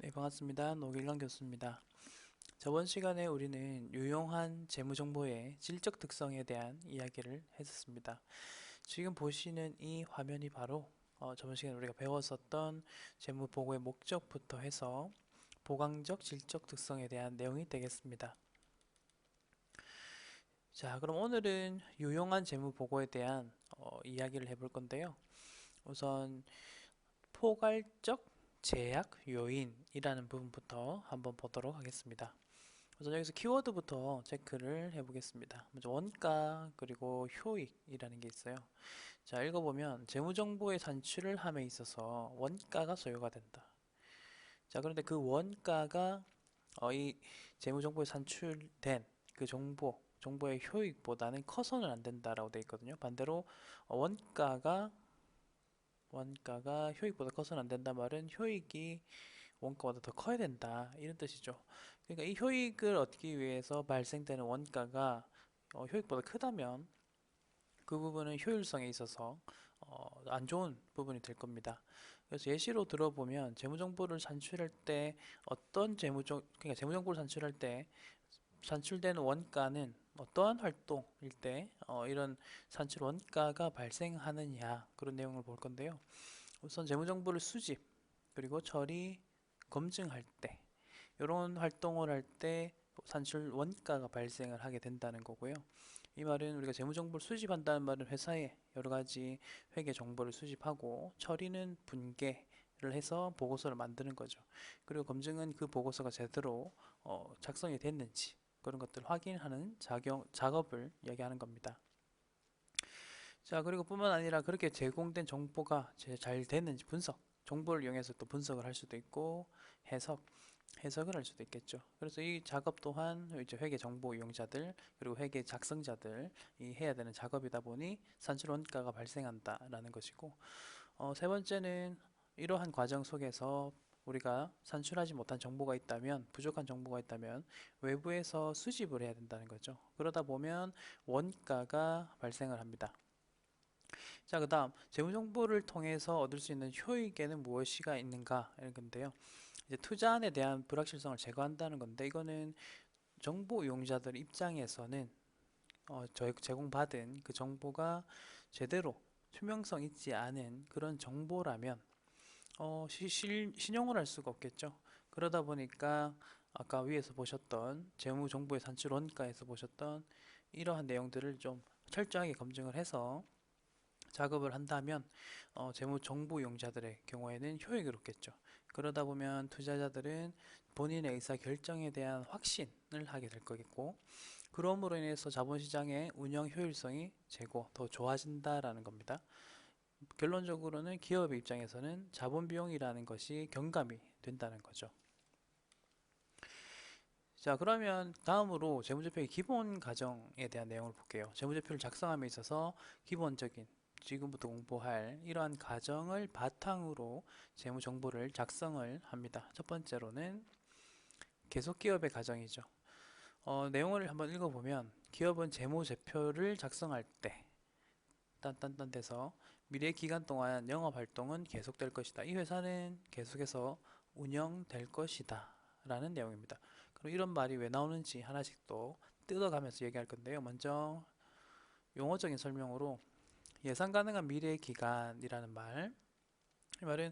네, 반갑습니다. 노길강 교수입니다. 저번 시간에 우리는 유용한 재무정보의 질적 특성에 대한 이야기를 했었습니다. 지금 보시는 이 화면이 바로 저번 시간에 우리가 배웠었던 재무보고의 목적부터 해서 보강적 질적 특성에 대한 내용이 되겠습니다. 자, 그럼 오늘은 유용한 재무보고에 대한 이야기를 해볼 건데요. 우선 포괄적 제약 요인이라는 부분부터 한번 보도록 하겠습니다. 우선 여기서 키워드부터 체크를 해보겠습니다. 먼저 원가 그리고 효익이라는 게 있어요. 자, 읽어보면 재무정보의 산출을 함에 있어서 원가가 소요가 된다. 자, 그런데 그 원가가 이 재무정보에 산출된 그 정보의 효익보다는 커서는 안 된다라고 되어 있거든요. 반대로 원가가 효익보다 커서는 안 된다 말은 효익이 원가보다 더 커야 된다 이런 뜻이죠. 그러니까 이 효익을 얻기 위해서 발생되는 원가가 효익보다 크다면 그 부분은 효율성에 있어서 안 좋은 부분이 될 겁니다. 그래서 예시로 들어보면 재무정보를 산출할 때 그러니까 재무정보를 산출할 때 산출되는 원가는 어떠한 활동일 때 이런 산출 원가가 발생하느냐 그런 내용을 볼 건데요. 우선 재무정보를 수집 그리고 처리 검증할 때 이런 활동을 할 때 산출 원가가 발생을 하게 된다는 거고요. 이 말은 우리가 재무정보를 수집한다는 말은 회사에 여러 가지 회계 정보를 수집하고 처리는 분계를 해서 보고서를 만드는 거죠. 그리고 검증은 그 보고서가 제대로 작성이 됐는지 그런 것들 확인하는 작업을 이야기하는 겁니다. 자, 그리고 뿐만 아니라 그렇게 제공된 정보가 잘 됐는지 정보를 이용해서 또 분석을 할 수도 있고 해석을 할 수도 있겠죠. 그래서 이 작업 또한 이제 회계 정보 이용자들 그리고 회계 작성자들이 해야 되는 작업이다 보니 산출 원가가 발생한다라는 것이고, 세 번째는 이러한 과정 속에서 우리가 산출하지 못한 정보가 있다면, 부족한 정보가 있다면 외부에서 수집을 해야 된다는 거죠. 그러다 보면 원가가 발생을 합니다. 자, 그다음 재무 정보를 통해서 얻을 수 있는 효익에는 무엇이가 있는가 이런 건데요. 이제 투자안에 대한 불확실성을 제거한다는 건데 이거는 정보 이용자들 입장에서는 제공받은 그 정보가 제대로 투명성 있지 않은 그런 정보라면 신용을 할 수가 없겠죠. 그러다 보니까 아까 위에서 보셨던 재무정보의 산출 원가에서 보셨던 이러한 내용들을 좀 철저하게 검증을 해서 작업을 한다면 재무 정보 이용자들의 경우에는 효익을 얻겠죠. 그러다 보면 투자자들은 본인의 의사 결정에 대한 확신을 하게 될 거겠고, 그럼으로 인해서 자본시장의 운영 효율성이 더 좋아진다라는 겁니다. 결론적으로는 기업의 입장에서는 자본 비용이라는 것이 경감이 된다는 거죠. 자, 그러면 다음으로 재무제표의 기본 과정에 대한 내용을 볼게요. 재무제표를 작성함에 있어서 기본적인 지금부터 공부할 이러한 과정을 바탕으로 재무정보를 작성을 합니다. 첫 번째로는 계속기업의 과정이죠. 내용을 한번 읽어보면 기업은 재무제표를 작성할 때 딴딴딴 돼서 미래 기간 동안 영업 활동은 계속될 것이다. 이 회사는 계속해서 운영될 것이다. 라는 내용입니다. 그럼 이런 말이 왜 나오는지 하나씩 또 뜯어가면서 얘기할 건데요. 먼저 용어적인 설명으로 예상 가능한 미래 기간이라는 말. 이 말은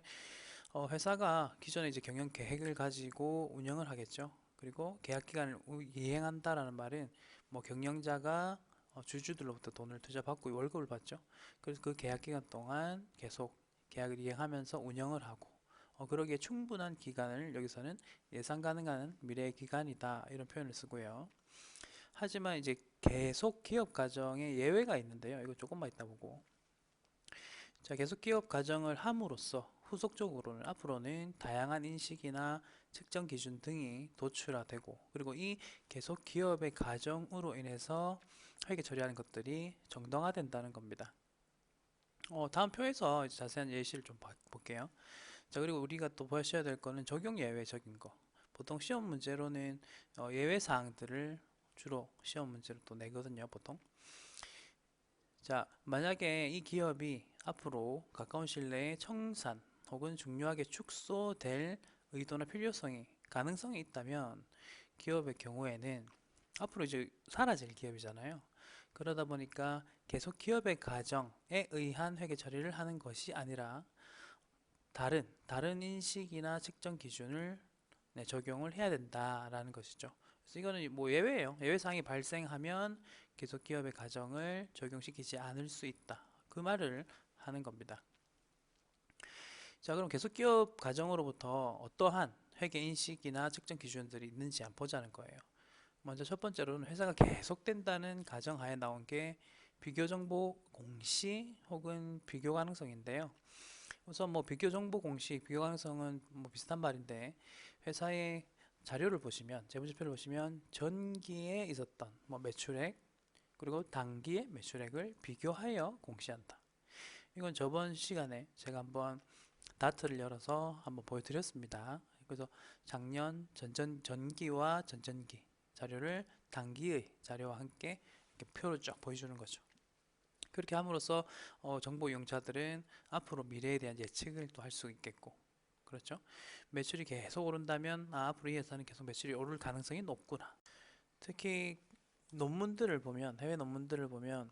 회사가 기존에 이제 경영 계획을 가지고 운영을 하겠죠. 그리고 계약 기간을 이행한다라는 말은 뭐 경영자가 주주들로부터 돈을 투자받고 월급을 받죠. 그래서 그 계약 기간 동안 계속 계약을 이행하면서 운영을 하고 그러기에 충분한 기간을 여기서는 예상 가능한 미래 기간이다 이런 표현을 쓰고요. 하지만 이제 계속 기업 과정에 예외가 있는데요. 이거 조금만 이따 보고. 자, 계속 기업 과정을 함으로써 후속적으로는 앞으로는 다양한 인식이나 측정 기준 등이 도출화되고 그리고 이 계속 기업의 과정으로 인해서 회계 처리하는 것들이 정당화된다는 겁니다. 다음 표에서 이제 자세한 예시를 좀 볼게요. 자, 그리고 우리가 또 보셔야 될 거는 적용 예외적인 거. 보통 시험 문제로는 예외 사항들을 주로 시험 문제로 또 내거든요, 보통. 자, 만약에 이 기업이 앞으로 가까운 시일 내에 청산 혹은 중요하게 축소될 의도나 필요성이, 가능성이 있다면 기업의 경우에는 앞으로 이제 사라질 기업이잖아요. 그러다 보니까 계속 기업의 가정에 의한 회계 처리를 하는 것이 아니라 다른 인식이나 측정 기준을 적용을 해야 된다라는 것이죠. 그래서 이거는 뭐 예외예요. 예외 사항이 발생하면 계속 기업의 가정을 적용시키지 않을 수 있다. 그 말을 하는 겁니다. 자, 그럼 계속 기업 가정으로부터 어떠한 회계 인식이나 측정 기준들이 있는지 한번 보자는 거예요. 먼저 첫 번째로는 회사가 계속된다는 가정하에 나온 게 비교정보 공시 혹은 비교 가능성인데요. 우선 뭐 비교정보 공시, 비교 가능성은 뭐 비슷한 말인데 회사의 자료를 보시면, 재무제표를 보시면 전기에 있었던 뭐 매출액 그리고 단기의 매출액을 비교하여 공시한다. 이건 저번 시간에 제가 한번 다트를 열어서 한번 보여드렸습니다. 그래서 작년 전기와 전전기 자료를 단기의 자료와 함께 이렇게 표로 쫙 보여주는 거죠. 그렇게 함으로써 정보 이용자들은 앞으로 미래에 대한 예측을 또 할 수 있겠고, 그렇죠? 매출이 계속 오른다면 앞으로 이 회사는 계속 매출이 오를 가능성이 높구나. 특히 논문들을 보면, 해외 논문들을 보면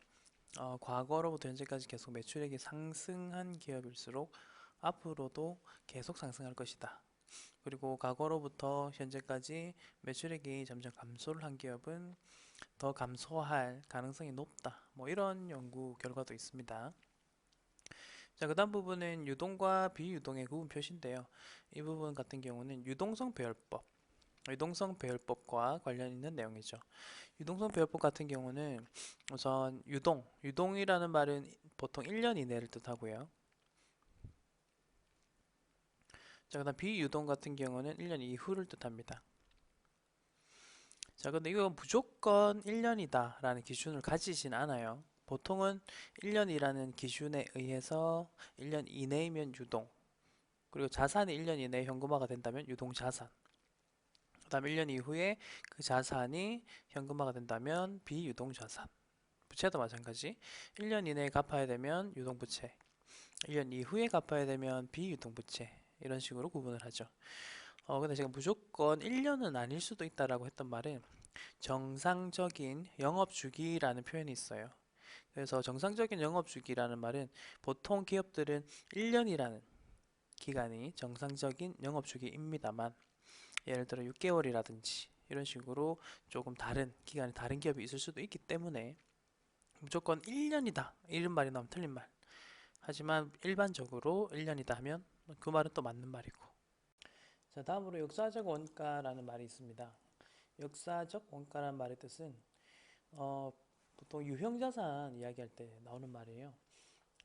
과거로부터 현재까지 계속 매출액이 상승한 기업일수록 앞으로도 계속 상승할 것이다. 그리고 과거로부터 현재까지 매출액이 점점 감소를 한 기업은 더 감소할 가능성이 높다. 뭐 이런 연구 결과도 있습니다. 자, 그 다음 부분은 유동과 비유동의 구분 표시인데요. 이 부분 같은 경우는 유동성 배열법과 관련 있는 내용이죠. 유동성 배열법 같은 경우는 우선 유동이라는 말은 보통 1년 이내를 뜻하고요. 자, 그 다음 비유동 같은 경우는 1년 이후를 뜻합니다. 자, 근데 이건 무조건 1년이다 라는 기준을 가지진 않아요. 보통은 1년이라는 기준에 의해서 1년 이내이면 유동, 그리고 자산이 1년 이내에 현금화가 된다면 유동자산, 그 다음 1년 이후에 그 자산이 현금화가 된다면 비유동자산, 부채도 마찬가지. 1년 이내에 갚아야 되면 유동부채, 1년 이후에 갚아야 되면 비유동부채, 이런 식으로 구분을 하죠. 근데 제가 무조건 1년은 아닐 수도 있다라고 했던 말은 정상적인 영업주기라는 표현이 있어요. 그래서 정상적인 영업주기라는 말은 보통 기업들은 1년이라는 기간이 정상적인 영업주기입니다만, 예를 들어 6개월이라든지 이런 식으로 조금 다른 기간이 다른 기업이 있을 수도 있기 때문에 무조건 1년이다 이런 말이 나오면 틀린 말. 하지만 일반적으로 1년이다 하면 그 말은 또 맞는 말이고. 자, 다음으로 역사적 원가라는 말이 있습니다. 역사적 원가라는 말의 뜻은 보통 유형자산 이야기할 때 나오는 말이에요.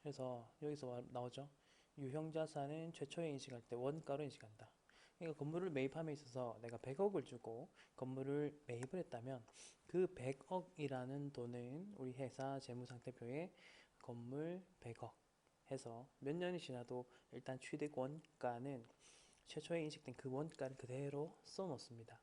그래서 여기서 나오죠. 유형자산은 최초에 인식할 때 원가로 인식한다. 그러니까 건물을 매입함에 있어서 내가 100억을 주고 건물을 매입을 했다면 그 100억이라는 돈은 우리 회사 재무상태표에 건물 100억 해서 몇 년이 지나도 일단 취득 원가는 최초에 인식된 그 원가를 그대로 써놓습니다.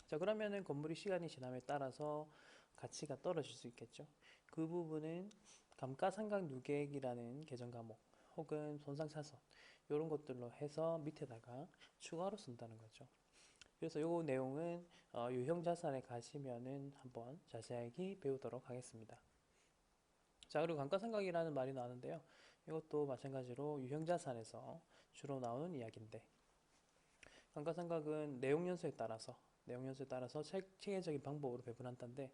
자, 그러면은 건물이 시간이 지남에 따라서 가치가 떨어질 수 있겠죠. 그 부분은 감가상각 누계액이라는 계정 과목 혹은 손상차손 이런 것들로 해서 밑에다가 추가로 쓴다는 거죠. 그래서 요 내용은 유형자산에 가시면은 한번 자세하게 배우도록 하겠습니다. 자, 그리고 감가상각이라는 말이 나오는데요. 이것도 마찬가지로 유형자산에서 주로 나오는 이야기인데, 감가상각은 내용연수에 따라서 체계적인 방법으로 배분한다는데,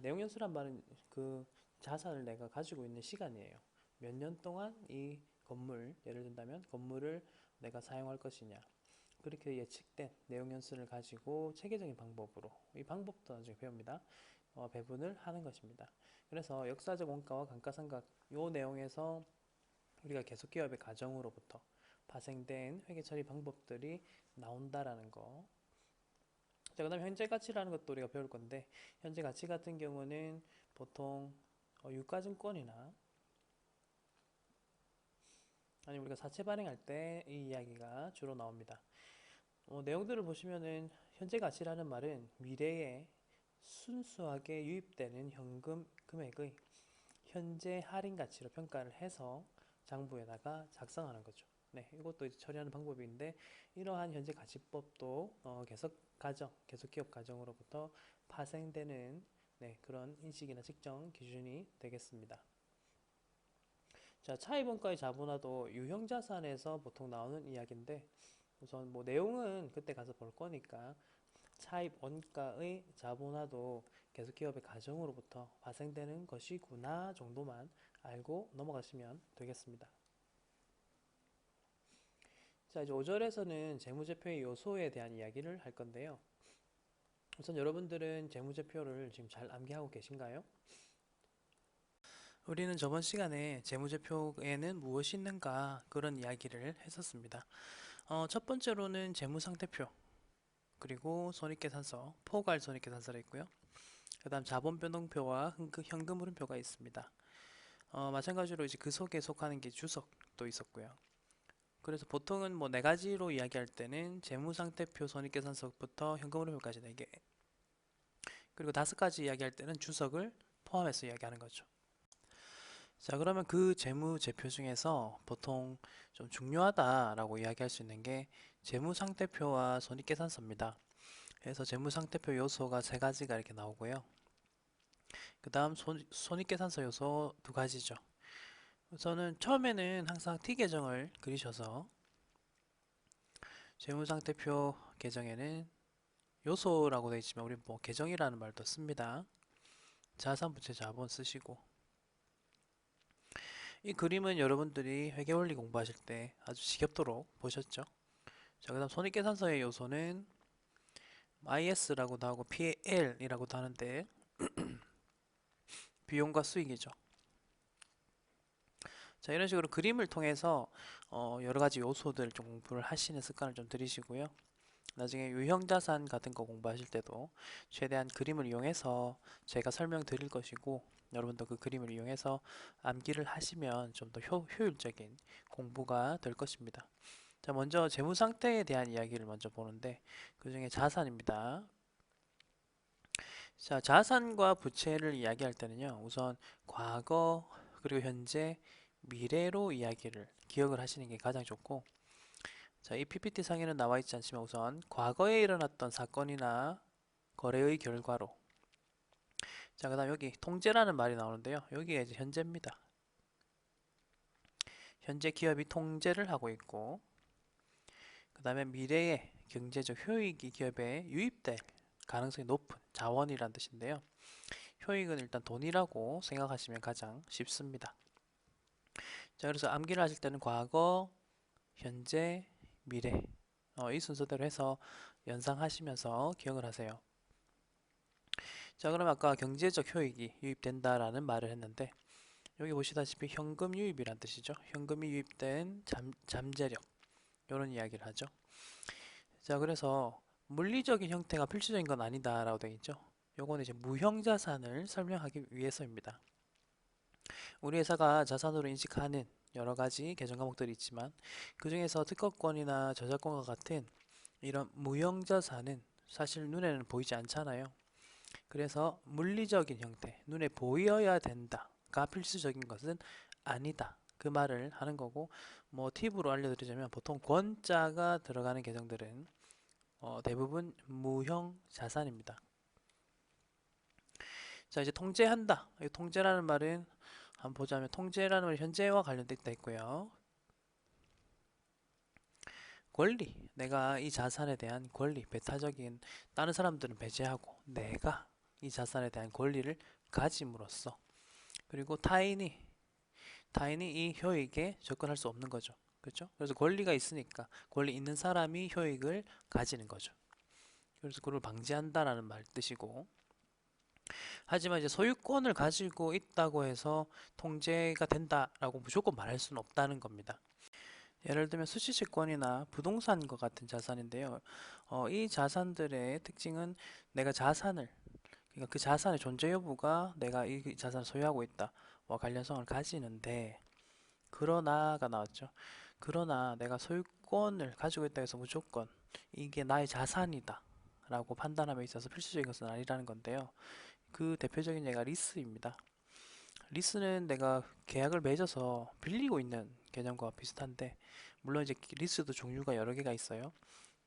내용연수란 말은 그 자산을 내가 가지고 있는 시간이에요. 몇 년 동안 이 건물, 예를 든다면 건물을 내가 사용할 것이냐. 그렇게 예측된 내용연수를 가지고 체계적인 방법으로, 이 방법도 나중에 배웁니다. 배분을 하는 것입니다. 그래서 역사적 원가와 감가상각 요 내용에서 우리가 계속기업의 가정으로부터 파생된 회계처리 방법들이 나온다라는 거. 자, 그 다음에 현재 가치라는 것도 우리가 배울 건데, 현재 가치 같은 경우는 보통 유가증권이나 아니면 우리가 사채 발행할 때 이 이야기가 주로 나옵니다. 내용들을 보시면은 현재 가치라는 말은 미래에 순수하게 유입되는 현금 금액의 현재 할인 가치로 평가를 해서 장부에다가 작성하는 거죠. 네, 이것도 이제 처리하는 방법인데 이러한 현재 가치법도 계속 기업 가정으로부터 파생되는 네, 그런 인식이나 측정 기준이 되겠습니다. 자, 차입원가의 자본화도 유형자산에서 보통 나오는 이야기인데 우선 뭐 내용은 그때 가서 볼 거니까 차입 원가의 자본화도 계속 기업의 가정으로부터 발생되는 것이구나 정도만 알고 넘어가시면 되겠습니다. 자, 이제 5절에서는 재무제표의 요소에 대한 이야기를 할 건데요. 우선 여러분들은 재무제표를 지금 잘 암기하고 계신가요? 우리는 저번 시간에 재무제표에는 무엇이 있는가 그런 이야기를 했었습니다. 첫 번째로는 재무상태표, 그리고 손익계산서, 포괄 손익계산서가 있고요. 그 다음 자본변동표와 현금흐름표가 있습니다. 마찬가지로 이제 그 속에 속하는 게 주석도 있었고요. 그래서 보통은 뭐 네 가지로 이야기할 때는 재무상태표, 손익계산서부터 현금흐름표까지 4개, 그리고 5가지 이야기할 때는 주석을 포함해서 이야기하는 거죠. 자, 그러면 그 재무제표 중에서 보통 좀 중요하다라고 이야기할 수 있는 게 재무상태표와 손익계산서입니다. 그래서 재무상태표 요소가 3가지가 이렇게 나오고요. 그 다음 손익계산서 요소 2가지죠. 우선은 처음에는 항상 T 계정을 그리셔서 재무상태표 계정에는 요소라고 되어 있지만 우리 뭐 계정이라는 말도 씁니다. 자산, 부채, 자본 쓰시고 이 그림은 여러분들이 회계원리 공부하실 때 아주 지겹도록 보셨죠? 자, 그 다음 손익계산서의 요소는 IS라고도 하고 PL이라고도 하는데 비용과 수익이죠. 자, 이런 식으로 그림을 통해서 여러 가지 요소들 좀 공부를 하시는 습관을 좀 들이시고요. 나중에 유형자산 같은 거 공부하실 때도 최대한 그림을 이용해서 제가 설명드릴 것이고 여러분도 그 그림을 이용해서 암기를 하시면 좀 더 효율적인 공부가 될 것입니다. 자, 먼저 재무 상태에 대한 이야기를 먼저 보는데 그 중에 자산입니다. 자, 자산과 부채를 이야기할 때는요, 우선 과거 그리고 현재 미래로 이야기를 기억을 하시는 게 가장 좋고, 자, 이 PPT 상에는 나와 있지 않지만 우선 과거에 일어났던 사건이나 거래의 결과로, 자, 그다음 여기 통제라는 말이 나오는데요, 여기가 이제 현재입니다. 현재 기업이 통제를 하고 있고, 그 다음에 미래의 경제적 효익이 기업에 유입될 가능성이 높은 자원이란 뜻인데요. 효익은 일단 돈이라고 생각하시면 가장 쉽습니다. 자, 그래서 암기를 하실 때는 과거, 현재, 미래 이 순서대로 해서 연상하시면서 기억을 하세요. 자, 그럼 아까 경제적 효익이 유입된다라는 말을 했는데 여기 보시다시피 현금 유입이란 뜻이죠. 현금이 유입된 잠재력 이런 이야기를 하죠. 자, 그래서 물리적인 형태가 필수적인 건 아니다라고 되어 있죠. 요거는 이제 무형자산을 설명하기 위해서입니다. 우리 회사가 자산으로 인식하는 여러 가지 계정 과목들이 있지만 그 중에서 특허권이나 저작권과 같은 이런 무형자산은 사실 눈에는 보이지 않잖아요. 그래서 물리적인 형태, 눈에 보여야 된다가 필수적인 것은 아니다. 그 말을 하는 거고, 뭐 팁으로 알려드리자면 보통 권자가 들어가는 계정들은 대부분 무형 자산입니다. 자, 이제 통제한다. 이 통제라는 말은 한번 보자면 통제라는 말이 현재와 관련돼 있고요. 권리, 내가 이 자산에 대한 권리, 배타적인 다른 사람들은 배제하고 내가 이 자산에 대한 권리를 가짐으로써 그리고 타인이 이 효익에 접근할 수 없는 거죠. 그렇죠? 그래서 권리가 있으니까 권리 있는 사람이 효익을 가지는 거죠. 그래서 그걸 방지한다라는 말 뜻이고 하지만 이제 소유권을 가지고 있다고 해서 통제가 된다라고 무조건 말할 수는 없다는 겁니다. 예를 들면 수취채권이나 부동산과 같은 자산인데요. 이 자산들의 특징은 내가 그러니까 그 자산의 존재 여부가 내가 이 자산을 소유하고 있다와 관련성을 가지는데, 그러나가 나왔죠. 그러나 내가 소유권을 가지고 있다 해서 무조건 이게 나의 자산이다 라고 판단함에 있어서 필수적인 것은 아니라는 건데요. 그 대표적인 예가 리스입니다. 리스는 내가 계약을 맺어서 빌리고 있는 개념과 비슷한데 물론 이제 리스도 종류가 여러 개가 있어요.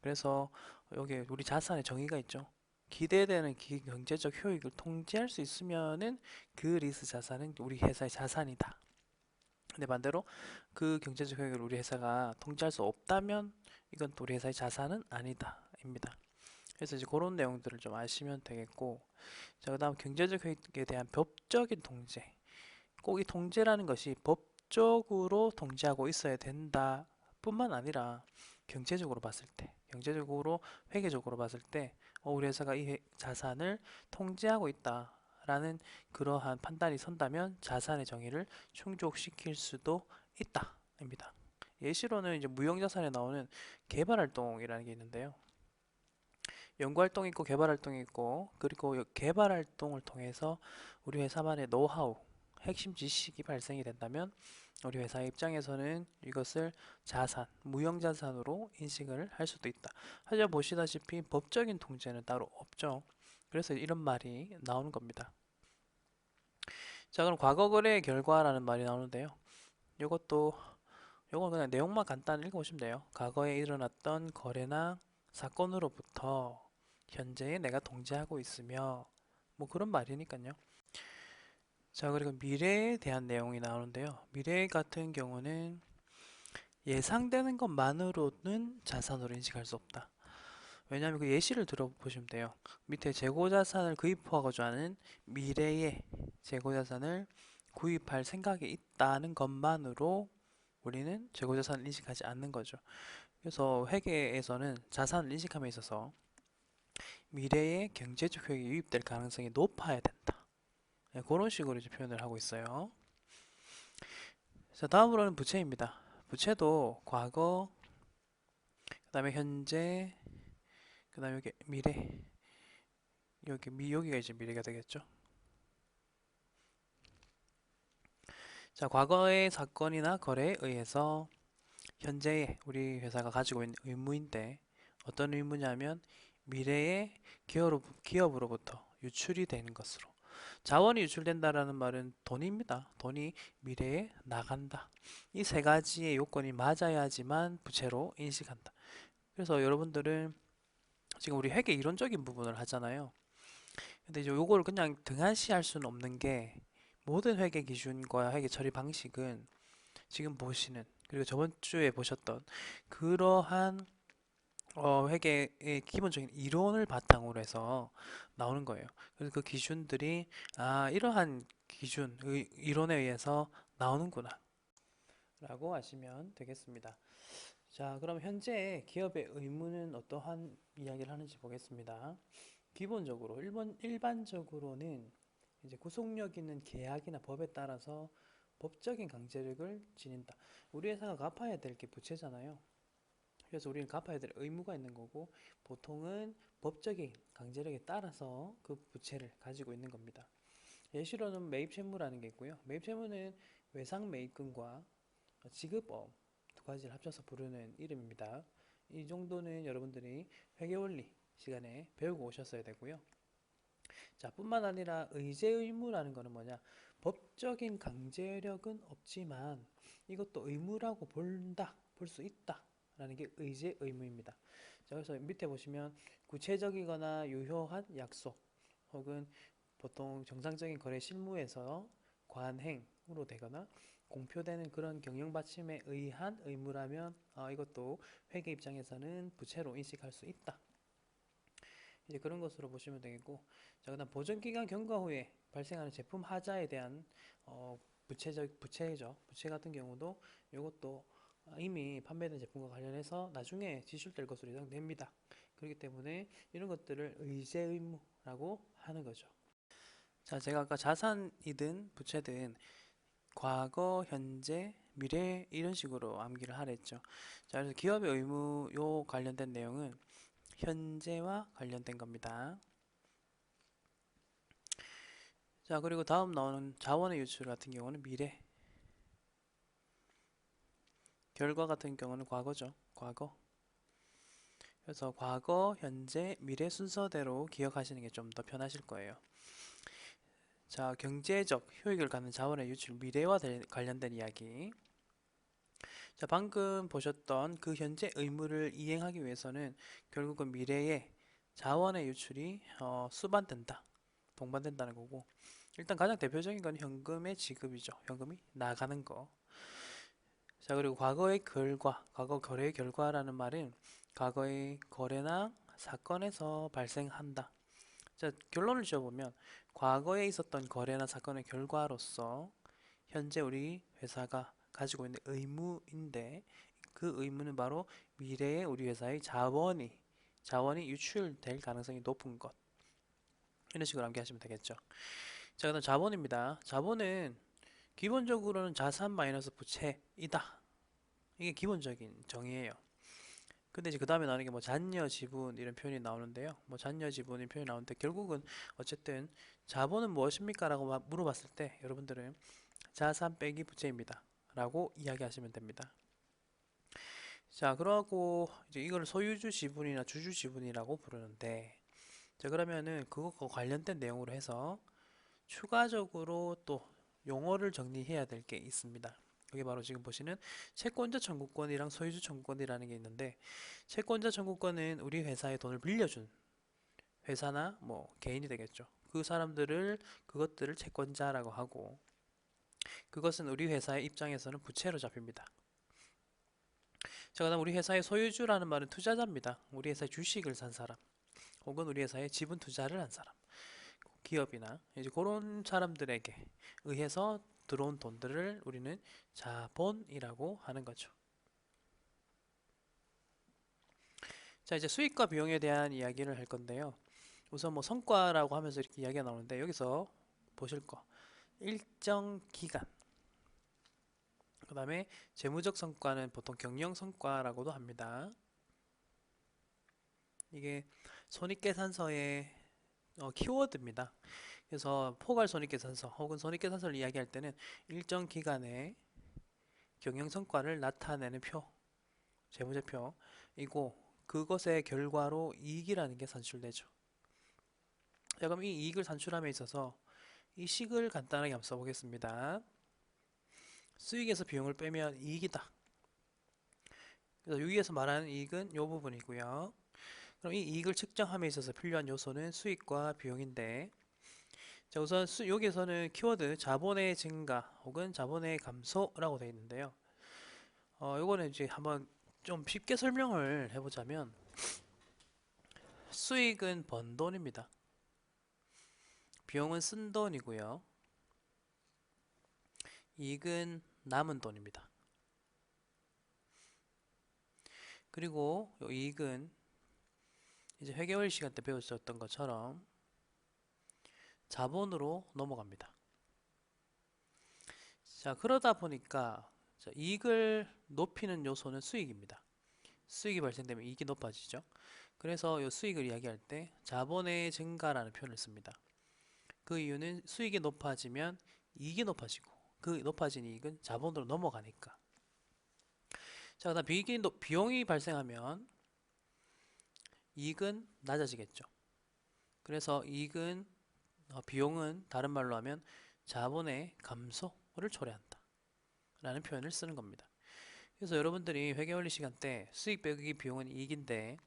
그래서 여기 우리 자산의 정의가 있죠. 기대되는 경제적 효익을 통제할 수 있으면은 그 리스 자산은 우리 회사의 자산이다. 근데 반대로 그 경제적 효익을 우리 회사가 통제할 수 없다면 이건 또 우리 회사의 자산은 아니다. 입니다. 그래서 이제 그런 내용들을 좀 아시면 되겠고, 자, 그다음 경제적 효익에 대한 법적인 통제. 꼭 이 통제라는 것이 법적으로 통제하고 있어야 된다 뿐만 아니라 경제적으로 봤을 때, 경제적으로 회계적으로 봤을 때 우리 회사가 이 자산을 통제하고 있다라는 그러한 판단이 선다면 자산의 정의를 충족시킬 수도 있다입니다. 예시로는 이제 무형자산에 나오는 개발활동이라는 게 있는데요. 연구활동이 있고 개발활동이 있고, 그리고 개발활동을 통해서 우리 회사만의 노하우, 핵심 지식이 발생이 된다면 우리 회사의 입장에서는 이것을 자산, 무형자산으로 인식을 할 수도 있다. 하지만 보시다시피 법적인 통제는 따로 없죠. 그래서 이런 말이 나오는 겁니다. 자, 그럼 과거 거래의 결과라는 말이 나오는데요. 요건 그냥 내용만 간단히 읽어보시면 돼요. 과거에 일어났던 거래나 사건으로부터 현재에 내가 통제하고 있으며 뭐 그런 말이니까요. 자, 그리고 미래에 대한 내용이 나오는데요. 미래 같은 경우는 예상되는 것만으로는 자산으로 인식할 수 없다. 왜냐하면 그 예시를 들어보시면 돼요. 밑에 재고자산을 구입하고자 하는 미래의 재고자산을 구입할 생각이 있다는 것만으로 우리는 재고자산을 인식하지 않는 거죠. 그래서 회계에서는 자산을 인식함에 있어서 미래의 경제적 효익이 유입될 가능성이 높아야 된다. 네, 그런 식으로 이제 표현을 하고 있어요. 자, 다음으로는 부채입니다. 부채도 과거, 그 다음에 현재, 그 다음에 여기 미래, 여기가 이제 미래가 되겠죠. 자, 과거의 사건이나 거래에 의해서 현재의 우리 회사가 가지고 있는 의무인데 어떤 의무냐면 미래의 기업으로부터 유출이 되는 것으로. 자원이 유출된다라는 말은 돈입니다. 돈이 미래에 나간다. 이 세 가지의 요건이 맞아야지만 부채로 인식한다. 그래서 여러분들은 지금 우리 회계 이론적인 부분을 하잖아요. 근데 이제 요거를 그냥 등한시할 수는 없는 게 모든 회계 기준과 회계 처리 방식은 지금 보시는 그리고 저번 주에 보셨던 그러한 회계의 기본적인 이론을 바탕으로 해서 나오는 거예요. 그래서 그 기준들이 이러한 이론에 의해서 나오는구나 라고 아시면 되겠습니다. 자, 그럼 현재 기업의 의무는 어떠한 이야기를 하는지 보겠습니다. 기본적으로 일반적으로는 이제 구속력 있는 계약이나 법에 따라서 법적인 강제력을 지닌다. 우리 회사가 갚아야 될 게 부채잖아요. 그래서 우리는 갚아야 될 의무가 있는 거고 보통은 법적인 강제력에 따라서 그 부채를 가지고 있는 겁니다. 예시로는 매입채무라는 게 있고요. 매입채무는 외상매입금과 지급업 두 가지를 합쳐서 부르는 이름입니다. 이 정도는 여러분들이 회계원리 시간에 배우고 오셨어야 되고요. 자, 뿐만 아니라 의제의무라는 거는 뭐냐? 법적인 강제력은 없지만 이것도 의무라고 볼 수 있다. 라는 게 의제의무입니다. 자, 그래서 밑에 보시면 구체적이거나 유효한 약속 혹은 보통 정상적인 거래 실무에서 관행으로 되거나 공표되는 그런 경영 받침에 의한 의무라면 이것도 회계 입장에서는 부채로 인식할 수 있다. 이제 그런 것으로 보시면 되겠고, 자, 그다음 보존 기간 경과 후에 발생하는 제품 하자에 대한 부채죠. 부채 같은 경우도 이것도 이미 판매된 제품과 관련해서 나중에 지출될 것으로 예상됩니다. 그렇기 때문에 이런 것들을 의제 의무라고 하는 거죠. 자, 제가 아까 자산이든 부채든 과거, 현재, 미래 이런 식으로 암기를 하라 했죠. 자, 그래서 기업의 의무 요 관련된 내용은 현재와 관련된 겁니다. 자, 그리고 다음 나오는 자원의 유출 같은 경우는 미래, 결과 같은 경우는 과거죠. 과거. 그래서 과거, 현재, 미래 순서대로 기억하시는 게 좀 더 편하실 거예요. 자, 경제적 효익을 갖는 자원의 유출, 미래와 관련된 이야기. 자, 방금 보셨던 그 현재 의무를 이행하기 위해서는 결국은 미래에 자원의 유출이 수반된다, 동반된다는 거고, 일단 가장 대표적인 건 현금의 지급이죠. 현금이 나가는 거. 자, 그리고 과거의 결과, 과거 거래의 결과라는 말은 과거의 거래나 사건에서 발생한다. 자, 결론을 지어보면 과거에 있었던 거래나 사건의 결과로서 현재 우리 회사가 가지고 있는 의무인데, 그 의무는 바로 미래에 우리 회사의 자원이 유출될 가능성이 높은 것. 이런 식으로 암기하시면 되겠죠. 자, 그다음 자본입니다. 자본은 기본적으로는 자산 마이너스 부채이다. 이게 기본적인 정의예요. 근데 이제 그 다음에 나오는 게 뭐 잔여 지분 이런 표현이 나오는데요. 뭐 잔여 지분 이런 표현이 나오는데, 결국은 어쨌든 자본은 무엇입니까? 라고 물어봤을 때 여러분들은 자산 빼기 부채입니다 라고 이야기하시면 됩니다. 자, 그러고 이제 이걸 소유주 지분이나 주주 지분이라고 부르는데, 자, 그러면은 그것과 관련된 내용으로 해서 추가적으로 또 용어를 정리해야 될 게 있습니다. 그게 바로 지금 보시는 채권자 청구권이랑 소유주 청구권이라는 게 있는데, 채권자 청구권은 우리 회사에 돈을 빌려준 회사나 뭐 개인이 되겠죠. 그 사람들을, 그것들을 채권자라고 하고, 그것은 우리 회사의 입장에서는 부채로 잡힙니다. 자, 그다음 우리 회사의 소유주라는 말은 투자자입니다. 우리 회사의 주식을 산 사람, 혹은 우리 회사에 지분 투자를 한 사람, 기업이나 이제 그런 사람들에게 의해서 들어온 돈들을 우리는 자본이라고 하는 거죠. 자, 이제 수익과 비용에 대한 이야기를 할 건데요. 우선 뭐 성과라고 하면서 이렇게 이야기가 나오는데, 여기서 보실 거 일정 기간, 그 다음에 재무적 성과는 보통 경영 성과라고도 합니다. 이게 손익계산서의 키워드입니다. 그래서 포괄 손익계산서 혹은 손익계산서를 이야기할 때는 일정 기간의 경영 성과를 나타내는 표, 재무제표이고, 그것의 결과로 이익이라는 게 산출되죠. 자, 그럼 이 이익을 산출함에 있어서 이 식을 간단하게 한번 써보겠습니다. 수익에서 비용을 빼면 이익이다. 그래서 여기에서 말하는 이익은 이 부분이고요. 그럼 이 이익을 측정함에 있어서 필요한 요소는 수익과 비용인데, 자, 우선 여기에서는 키워드 자본의 증가 혹은 자본의 감소라고 되어 있는데요. 요거는 이제 한번 좀 쉽게 설명을 해보자면, 수익은 번 돈입니다. 비용은 쓴 돈이고요. 이익은 남은 돈입니다. 그리고 이 이익은 이제 회계원리 시간 때 배웠었던 것처럼 자본으로 넘어갑니다. 자, 그러다 보니까 자, 이익을 높이는 요소는 수익입니다. 수익이 발생되면 이익이 높아지죠. 그래서 이 수익을 이야기할 때 자본의 증가라는 표현을 씁니다. 그 이유는 수익이 높아지면 이익이 높아지고, 그 높아진 이익은 자본으로 넘어가니까. 자, 그다음 비용이 발생하면 이익은 낮아지겠죠. 그래서 비용은 다른 말로 하면 자본의 감소를 초래한다 라는 표현을 쓰는 겁니다. 그래서 여러분들이 회계원리 시간 때 수익 빼기 비용은 이익인데,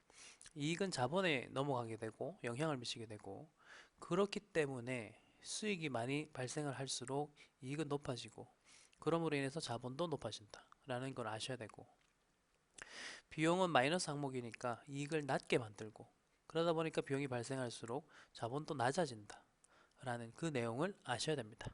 이익은 자본에 넘어가게 되고 영향을 미치게 되고, 그렇기 때문에 수익이 많이 발생을 할수록 이익은 높아지고, 그러므로 인해서 자본도 높아진다 라는 걸 아셔야 되고, 비용은 마이너스 항목이니까 이익을 낮게 만들고, 그러다 보니까 비용이 발생할수록 자본도 낮아진다 라는 그 내용을 아셔야 됩니다.